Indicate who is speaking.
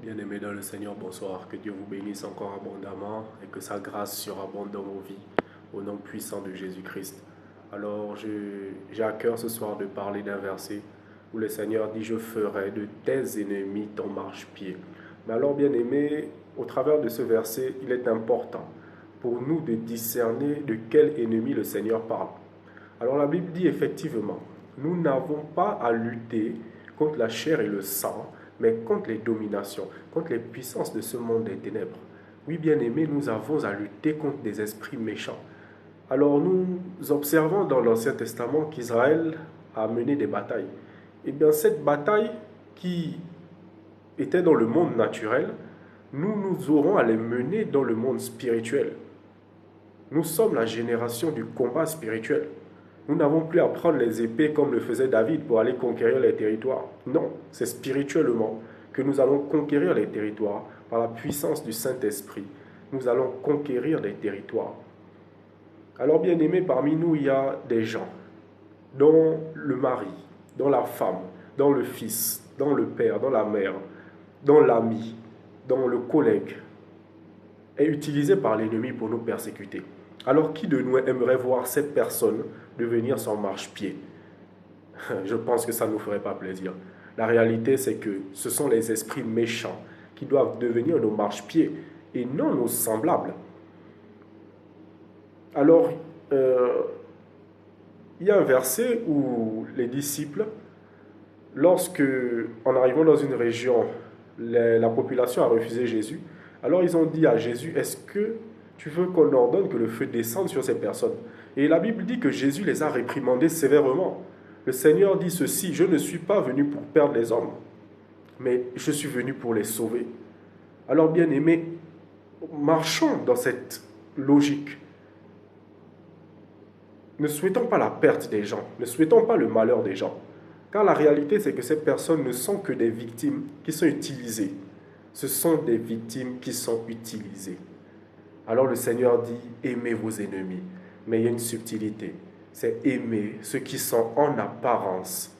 Speaker 1: Bien-aimés dans le Seigneur, bonsoir. Que Dieu vous bénisse encore abondamment et que sa grâce surabonde dans vos vies, au nom puissant de Jésus-Christ. Alors, j'ai à cœur ce soir de parler d'un verset où le Seigneur dit: Je ferai de tes ennemis ton marchepied. Mais alors, bien-aimés, au travers de ce verset, il est important pour nous de discerner de quel ennemi le Seigneur parle. Alors, la Bible dit effectivement, nous n'avons pas à lutter contre la chair et le sang, mais contre les dominations, contre les puissances de ce monde des ténèbres. Oui, bien-aimés, nous avons à lutter contre des esprits méchants. Alors nous observons dans l'Ancien Testament qu'Israël a mené des batailles. Et bien cette bataille qui était dans le monde naturel, nous aurons à les mener dans le monde spirituel. Nous sommes la génération du combat spirituel. Nous n'avons plus à prendre les épées comme le faisait David pour aller conquérir les territoires. Non, c'est spirituellement que nous allons conquérir les territoires par la puissance du Saint-Esprit. Nous allons conquérir les territoires. Alors bien aimés, parmi nous, il y a des gens dont le mari, dont la femme, dont le fils, dont le père, dont la mère, dont l'ami, dont le collègue est utilisé par l'ennemi pour nous persécuter. Alors qui de nous aimerait voir cette personne devenir son marchepied? Je pense que ça ne nous ferait pas plaisir. La réalité, c'est que ce sont les esprits méchants qui doivent devenir nos marchepieds et non nos semblables. Alors, il y a un verset où les disciples, lorsque, en arrivant dans une région, la population a refusé Jésus, alors ils ont dit à Jésus: est-ce que tu veux qu'on ordonne que le feu descende sur ces personnes? Et la Bible dit que Jésus les a réprimandés sévèrement. Le Seigneur dit ceci: je ne suis pas venu pour perdre les hommes, mais je suis venu pour les sauver. Alors bien aimés, marchons dans cette logique. Ne souhaitons pas la perte des gens, ne souhaitons pas le malheur des gens. Car la réalité, c'est que ces personnes ne sont que des victimes qui sont utilisées. Ce sont des victimes qui sont utilisées. Alors le Seigneur dit: aimez vos ennemis. Mais il y a une subtilité. C'est aimer ceux qui sont en apparence